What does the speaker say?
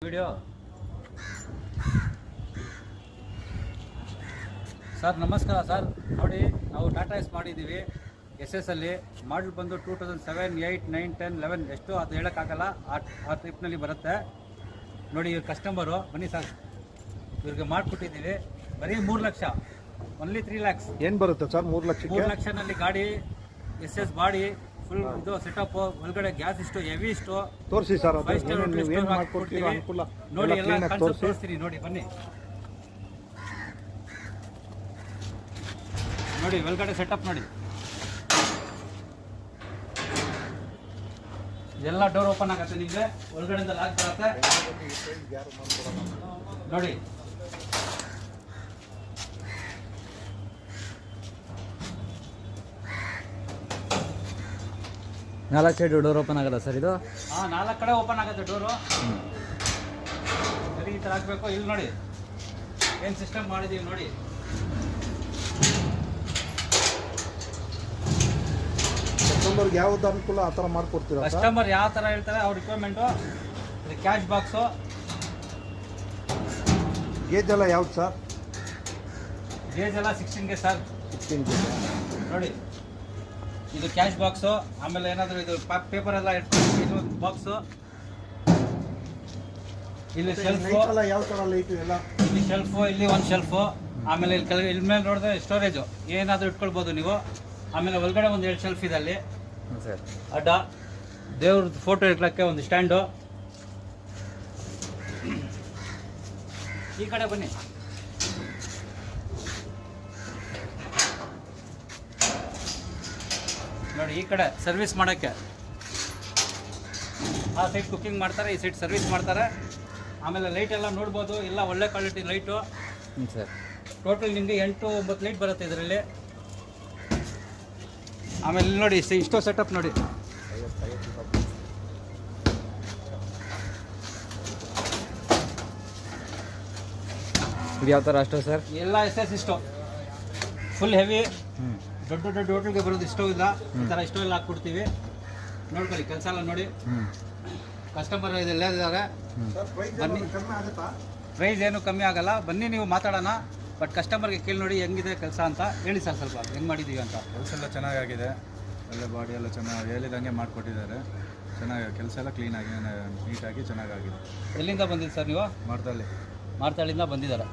Video sir ನಮಸ್ಕಾರ sir. ನೋಡಿ ನಾವು ಟಾಟಾ ಎಸ್ ಮಾಡಿದ್ದೀವಿ SS ಅಲ್ಲಿ ಮಾಡಲ್ ಬಂದು 2007, 8, 9, 10, 11 ಎಷ್ಟು ಅದು ಹೇಳೋಕ್ಕಾಗಲ್ಲ. ಆ ಟ್ರಿಪ್ನಲ್ಲಿ ಬರುತ್ತೆ ನೋಡಿ. ಇವ್ರ ಕಸ್ಟಮರು ಬನ್ನಿ ಸರ್, ಇವ್ರಿಗೆ ಮಾಡಿಕೊಟ್ಟಿದ್ದೀವಿ ಬರೀ 3 ಲಕ್ಷ, ಓನ್ಲಿ 3 lakhs. ಏನು ಬರುತ್ತೆ ಸರ್ 3 ಲಕ್ಷ? 3 ಲಕ್ಷನಲ್ಲಿ ಗಾಡಿ SS ಬಾಡಿ ಫುಲ್ ಇದು ಸೆಟಪ್, ಒಳಗಡೆ ಗ್ಯಾಸ್ ಇಷ್ಟು, ಹೆವಿ ಇಷ್ಟು ತೋರಿಸಿ ಸರ್. ನೀವು ಏನು ಮಾಡ್ಕೊಡ್ತೀರಾ ಅನುಕೂಲ ನೋಡಿ, ಎಲ್ಲ ತೋರಿಸ್ತೀನಿ ನೋಡಿ. ಬನ್ನಿ ನೋಡಿ, ಒಳಗಡೆ ಸೆಟಪ್ ನೋಡಿ, ಎಲ್ಲ ಡೋರ್ ಓಪನ್ ಆಗುತ್ತೆ ನಿಮಗೆ, ಒಳಗಡೆಯಿಂದ ಲಾಕ್ ಬರುತ್ತೆ ನೋಡಿ. ನಾಲ್ಕು ಸೈಡ್ ಡೋರ್ ಓಪನ್ ಆಗಲ್ಲ ಸರ್ ಇದು? ಹಾಂ, 4 ಕಡೆ ಓಪನ್ ಆಗುತ್ತೆ ಡೋರು. ಸರಿ, ಈ ಥರ ಹಾಕಬೇಕು. ಇಲ್ಲಿ ನೋಡಿ ಏನು ಸಿಸ್ಟಮ್ ಮಾಡಿದ್ದೀವಿ ನೋಡಿ. ಕಸ್ಟಮರ್ಗೆ ಯಾವ್ದು ಅನುಕೂಲ ಆ ಥರ ಮಾಡ್ಕೊಡ್ತೀರಾ? ಕಸ್ಟಮರ್ ಯಾವ ಥರ ಹೇಳ್ತಾರೆ ಅವ್ರ ರಿಕ್ವೈರ್ಮೆಂಟು. ಇದು ಕ್ಯಾಶ್ ಬಾಕ್ಸು. ಗೇಜ್ ಎಲ್ಲ ಯಾವ್ದು ಸರ್? ಗೇಜ್ ಎಲ್ಲ 16 ಸರ್. 16 ಗೇಜ್ ನೋಡಿ. ಇದು ಕ್ಯಾಶ್ ಬಾಕ್ಸು. ಆಮೇಲೆ ಏನಾದರೂ ಇದು ಪೇಪರ್ ಎಲ್ಲ ಇಟ್ಕೊಂಡು ಇದು ಬಾಕ್ಸು. ಇಲ್ಲಿ ಶೆಲ್ಫು ಎಲ್ಲ ಯಾವ ಥರ ಲೈಟ್ ಎಲ್ಲ? ಇಲ್ಲಿ ಶೆಲ್ಫು, ಇಲ್ಲಿ ಒಂದು ಶೆಲ್ಫು. ಆಮೇಲೆ ಇಲ್ಲಿ ಕೆಳಗೆ ಇಲ್ಲಿ ಮೇಲೆ ನೋಡಿದ್ರೆ ಸ್ಟೋರೇಜು ಏನಾದರೂ ಇಟ್ಕೊಳ್ಬೋದು ನೀವು. ಆಮೇಲೆ ಒಳಗಡೆ ಒಂದು 2 ಶೆಲ್ಫ್ ಇದೆ ಅಲ್ಲಿ ಸರ್. ಅಡ್ಡ ದೇವ್ರದ್ದು ಫೋಟೋ ಇಟ್ಲಕ್ಕೆ ಒಂದು ಸ್ಟ್ಯಾಂಡು. ಈ ಕಡೆ ಬನ್ನಿ. ನೋಡಿ, ಈ ಕಡೆ ಸರ್ವಿಸ್ ಮಾಡೋಕ್ಕೆ. ಆ ಸೈಡ್ ಕುಕ್ಕಿಂಗ್ ಮಾಡ್ತಾರೆ, ಈ ಸೈಡ್ ಸರ್ವಿಸ್ ಮಾಡ್ತಾರೆ. ಆಮೇಲೆ ಲೈಟ್ ಎಲ್ಲ ನೋಡ್ಬೋದು, ಎಲ್ಲ ಒಳ್ಳೆ ಕ್ವಾಲಿಟಿ ಲೈಟು ಸರ್. ಟೋಟಲ್ ನಿಮಗೆ 8-9 ಲೈಟ್ ಬರುತ್ತೆ ಇದರಲ್ಲಿ. ಆಮೇಲೆ ಇಲ್ಲಿ ನೋಡಿ, ಇಷ್ಟೋ ಸೆಟಪ್ ನೋಡಿ. ಇದು ಯಾವ ಥರ ಅಷ್ಟೋ ಸರ್? ಎಲ್ಲ SS ಇಷ್ಟು ಫುಲ್ ಹೆವಿ. ದೊಡ್ಡ ದೊಡ್ಡ ಹೋಟೆಲ್ಗೆ ಬರೋದು ಇಷ್ಟೋ ಇಲ್ಲ, ಈ ಥರ ಇಷ್ಟೋ ಎಲ್ಲ ಹಾಕ್ಕೊಡ್ತೀವಿ. ನೋಡ್ಕೊಳ್ಳಿ, ಕೆಲಸ ಎಲ್ಲ ನೋಡಿ. ಕಸ್ಟಮರ್ ಇದೆಲ್ಲ ಇದ್ದಾರೆ. ಬನ್ನಿ, ಪ್ರೈಸ್ ಏನು ಕಮ್ಮಿ ಆಗಲ್ಲ. ಬನ್ನಿ, ನೀವು ಮಾತಾಡೋಣ. ಬಟ್ ಕಸ್ಟಮರ್ಗೆ ಕೇಳಿ ನೋಡಿ ಹೆಂಗಿದೆ ಕೆಲಸ ಅಂತ ಹೇಳಿ ಸರ್, ಸ್ವಲ್ಪ ಹೆಂಗೆ ಮಾಡಿದ್ದೀವಿ ಅಂತ. ಕೆಲಸ ಎಲ್ಲ ಚೆನ್ನಾಗಾಗಿದೆ, ಎಲ್ಲ ಬಾಡಿ ಎಲ್ಲ ಚೆನ್ನಾಗಿ ಹೇಳಿದಂಗೆ ಮಾಡಿಕೊಟ್ಟಿದ್ದಾರೆ. ಚೆನ್ನಾಗಿ ಕೆಲಸ ಎಲ್ಲ ಕ್ಲೀನಾಗಿ ನೀಟಾಗಿ ಚೆನ್ನಾಗಾಗಿದೆ. ಎಲ್ಲಿಂದ ಬಂದಿದ್ದು ಸರ್ ನೀವು? ಮಾಡ್ದಲ್ಲಿ ಮಾರ್ತಾಳಿಂದ ಬಂದಿದ್ದಾರೆ.